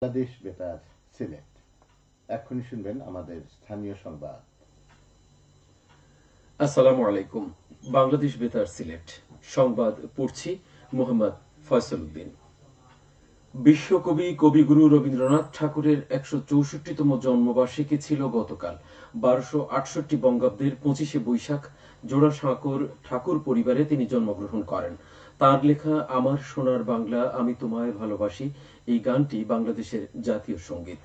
বাংলাদেশ বেতার সিলেট। এখনই শুনবেন আমাদের স্থানীয় সংবাদ। আসসালামু আলাইকুম। বাংলাদেশ বেতার সিলেট সংবাদ পড়ছি মোহাম্মদ ফয়সল উদ্দিন। বিশ্বকবি কবিগুরু রবীন্দ্রনাথ ঠাকুরের ১৬৪তম জন্মবার্ষিকী ছিল গতকাল। ১২৬৮ বঙ্গাব্দের ২৫শে বৈশাখ জোড়াসাঁকোর ঠাকুর পরিবারে তিনি জন্মগ্রহণ করেন। তাঁর লেখা আমার সোনার বাংলা আমি তোমায় ভালোবাসি এই গানটি বাংলাদেশের জাতীয় সঙ্গীত।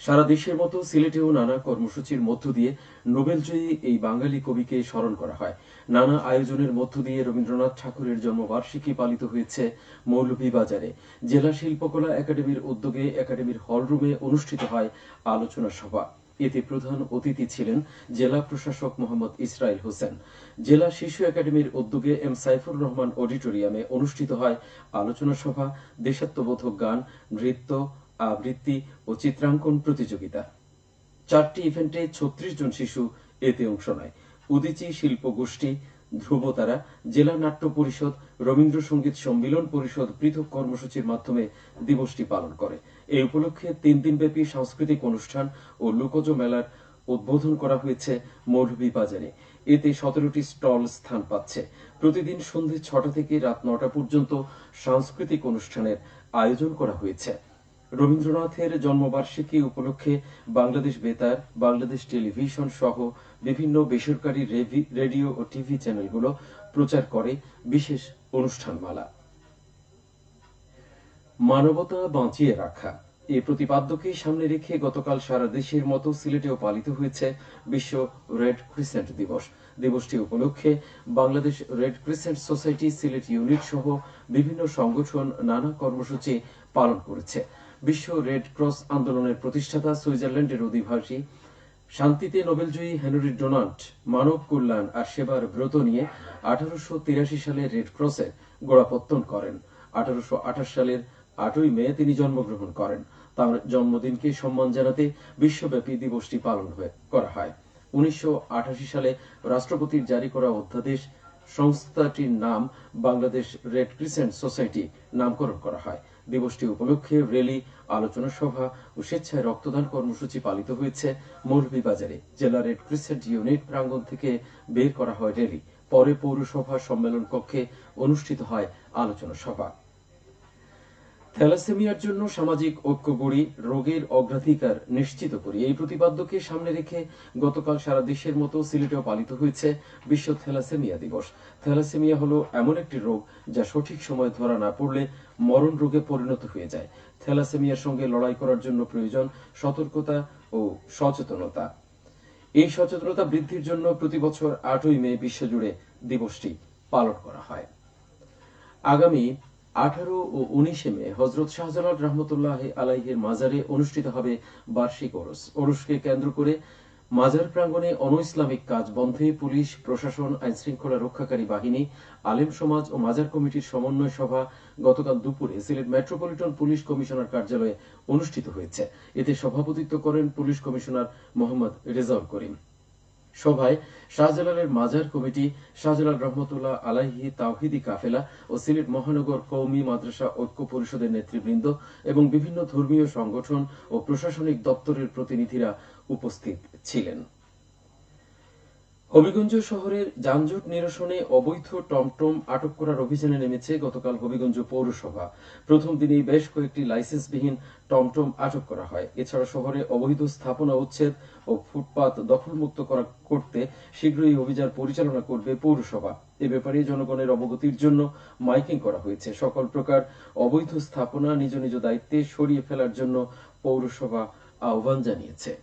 সারা দেশের মতো সিলেটেও নানা কর্মসূচির মধ্য দিয়ে নোবেলজয়ী এই বাঙালি কবিকে স্মরণ করা হয়। নানা আয়োজনের মধ্য দিয়ে রবীন্দ্রনাথ ঠাকুরের জন্মবার্ষিকী পালিত হয়েছে মৌলভীবাজারে। জেলা শিল্পকলা একাডেমির উদ্যোগে একাডেমির হলরুমে অনুষ্ঠিত হয় আলোচনা সভা। এতে প্রধান অতিথি ছিলেন জেলা প্রশাসক মোহাম্মদ ইসরাইল হোসেন। জেলা শিশু একাডেমির উদ্যোগে এম সাইফুর রহমান অডিটোরিয়ামে অনুষ্ঠিত হয় আলোচনা সভা, দেশাত্মবোধক গান, নৃত্য, আবৃত্তি ও চিত্রাঙ্কন প্রতিযোগিতা। 4টি ইভেন্টে 36 জন শিশু এতে অংশ নেয়। উদীচী শিল্প গোষ্ঠী, ধ্রুবতারা, জেলা নাট্য পরিষদ, রবীন্দ্রসঙ্গীত সম্মিলন পরিষদ পৃথক কর্মসূচির মাধ্যমে দিবসটি পালন করে। এই উপলক্ষে 3 দিনব্যাপী সাংস্কৃতিক অনুষ্ঠান ও লোকজ মেলার উদ্বোধন করা হয়েছে মৌলভীবাজারে। এতে 17টি স্টল স্থান পাচ্ছে। প্রতিদিন সন্ধ্যে 6টা থেকে রাত 9টা পর্যন্ত সাংস্কৃতিক অনুষ্ঠানের আয়োজন করা হয়েছে। রবীন্দ্রনাথের জন্মবার্ষিকী উপলক্ষে বাংলাদেশ বেতার, বাংলাদেশ টেলিভিশন সহ বিভিন্ন বেসরকারি রেডিও ও টিভি চ্যানেলগুলো প্রচার করে বিশেষ অনুষ্ঠানমালা। মানবতা বাঁচিয়ে রাখা এই প্রতিপাদ্যকে সামনে রেখে গতকাল সারা দেশের মতো সিলেটেও পালিত হয়েছে বিশ্ব রেড ক্রিসেন্ট দিবস। দিবসটি উপলক্ষে Bangladesh red crescent society Sylhet unit সহ বিভিন্ন সংগঠন নানা কর্মসূচি পালন করেছে। বিশ্ব রেড ক্রস আন্দোলনের প্রতিষ্ঠাতা সুইজারল্যান্ডের অধিবাসী, শান্তিতে নোবেলজয়ী হেনরি ডোনাল্ড মানব কল্যাণ আর সেবার ব্রত নিয়ে 1883 সালে রেড ক্রসের গোড়াপত্তন করেন। 1828 সালের 8ই মে তিনি জন্মগ্রহণ করেন। তার জন্মদিনকে সম্মান জানাতে বিশ্বব্যাপী দিবসটি পালন করা হয়। 1988 সালে রাষ্ট্রপতির জারি করা অধ্যাদেশ সংস্থাটির নাম বাংলাদেশ রেড ক্রিসেন্ট সোসাইটি নামকরণ করা হয়। দিবসটি উপলক্ষে র্যালি, আলোচনা সভা ও স্বেচ্ছায় রক্তদান কর্মসূচি পালিত হয়েছে মৌলভীবাজারে। জেলা রেড ক্রিসেন্ট ইউনিট প্রাঙ্গণ থেকে বের করা হয় র্যালি। পরে পৌরসভা সম্মেলন কক্ষে অনুষ্ঠিত হয় আলোচনা সভা। থ্যালাসেমিয়ার জন্য সামাজিক ঐক্য গড়ি, রোগের অগ্রাধিকার নিশ্চিত করি এই প্রতিপাদ্যকে সামনে রেখে গতকাল সারা দেশের মতো সিলেটেও পালিত হয়েছে বিশ্ব থ্যালাসেমিয়া দিবস। থ্যালাসেমিয়া হলো এমন একটি রোগ যা সঠিক সময় ধরা না পড়লে মরণ রোগে পরিণত হয়ে যায়। থ্যালাসেমিয়ার সঙ্গে লড়াই করার জন্য প্রয়োজন সতর্কতা ও সচেতনতা। এই সচেতনতা বৃদ্ধির জন্য প্রতি বছর 8ই মে বিশ্বজুড়ে দিবসটি পালন করা হয়। আগামী 18 ও 19 মে হযরত শাহজালাল রহমতুল্লাহ আলাইহির মাজারে অনুষ্ঠিত হবে বার্ষিক ওরস। ওরসকে কেন্দ্র করে মাজার প্রাঙ্গণে অনৈসলামিক কাজ বন্ধে পুলিশ, প্রশাসন, আইনশৃঙ্খলা রক্ষাকারী বাহিনী, আলেম সমাজ ও মাজার কমিটির সমন্বয় সভা গতকাল দুপুরে সিলেট মেট্রোপলিটন পুলিশ কমিশনার কার্যালয়ে অনুষ্ঠিত হয়েছে। এতে সভাপতিত্ব করেন পুলিশ কমিশনার মোহাম্মদ রেজাউল করিম। সভায় শাহজালালের মাজার কমিটি, শাহজালাল রহমতুল্লাহ আলাইহি তাওহিদি কাফেলা ও সিলেট মহানগর কওমি মাদ্রাসা ঐক্য পরিষদের নেতৃবৃন্দ এবং বিভিন্ন ধর্মীয় সংগঠন ও প্রশাসনিক দপ্তরের প্রতিনিধিরা উপস্থিত ছিলেন। হবিগঞ্জ শহরের যানজট নিরসনে অবৈধ টমটম আটক করার অভিযানে নেমেছে গতকাল হবিগঞ্জ পৌরসভা। প্রথম দিনেই বেশ কয়েকটি লাইসেন্সবিহীন টমটম আটক করা হয়। এছাড়া শহরে অবৈধ স্থাপনা উচ্ছেদ ও ফুটপাত দখলমুক্ত করতে শীঘ্রই অভিযান পরিচালনা করবে পৌরসভা। এ ব্যাপারে জনগণের অবগতির জন্য মাইকিং করা হয়েছে। সকল প্রকার অবৈধ স্থাপনা নিজ নিজ দায়িত্বে সরিয়ে ফেলার জন্য পৌরসভা আহ্বান জানিয়েছে।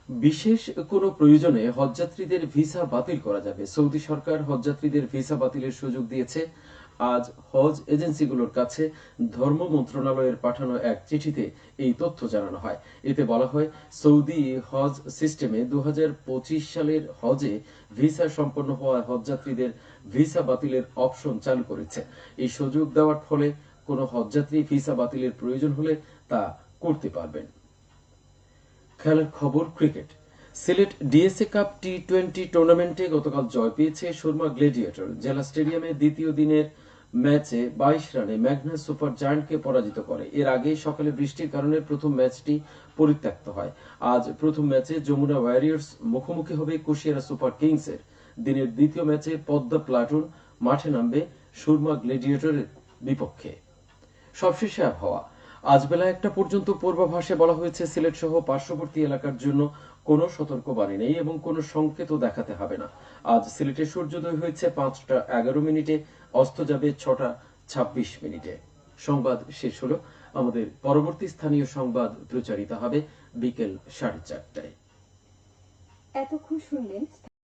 বিশেষ কোনো প্রয়োজনে হজযাত্রীদের ভিসা বাতিল করা যাবে। সৌদি সরকার হজযাত্রীদের ভিসা বাতিলের সুযোগ দিয়েছে। আজ হজ এজেন্সিগুলোর কাছে ধর্ম মন্ত্রণালয়ের পাঠানো এক চিঠিতে এই তথ্য জানানো হয়। এতে বলা হয়, সৌদি হজ সিস্টেমে 2025 সালের হজে ভিসা সম্পন্ন হওয়া হজযাত্রীদের ভিসা বাতিলের অপশন চালু করেছে। এই সুযোগ দেওয়ার ফলে কোনো হজযাত্রী ভিসা বাতিলের প্রয়োজন হলে তা করতে পারবেন। খেলার খবর, ক্রিকেট। সিলেট ডিএসএ কাপ টি-20 টুর্নামেন্টে গতকাল জয় পেয়েছে সুরমা গ্ল্যাডিয়েটর। জেলা স্টেডিয়ামে দ্বিতীয় দিনের ম্যাচে 22 রানে ম্যাগনাস সুপার জায়ান্টকে পরাজিত করে। এর আগে সকালে বৃষ্টির কারণে প্রথম ম্যাচটি পরিত্যক্ত হয়। আজ প্রথম ম্যাচে যমুনা ওয়ারিয়র্স মুখোমুখি হবে কুশিয়ারা সুপার কিংসের। দিনের দ্বিতীয় ম্যাচে পদ্মা প্লাটুন মাঠে নামবে সুরমা গ্লেডিয়েটরের বিপক্ষে। সবশেষে আবহাওয়া। আজ বেলা 1টা পর্যন্ত পূর্বাভাসে বলা হয়েছে সিলেট সহ পার্শ্ববর্তী এলাকার জন্য কোনো সতর্কবাণী নেই এবং কোনো সংকেতও দেখাতে হবে না। আজ সিলেটে সূর্যোদয় হয়েছে 5টা 11 মিনিটে, অস্ত যাবে 6টা 26 মিনিটে। সংবাদ শেষ হলো। আমাদের পরবর্তী স্থানীয় সংবাদ প্রচারিত হবে বিকেল 4:30টায়। এতক্ষণ শুনলেন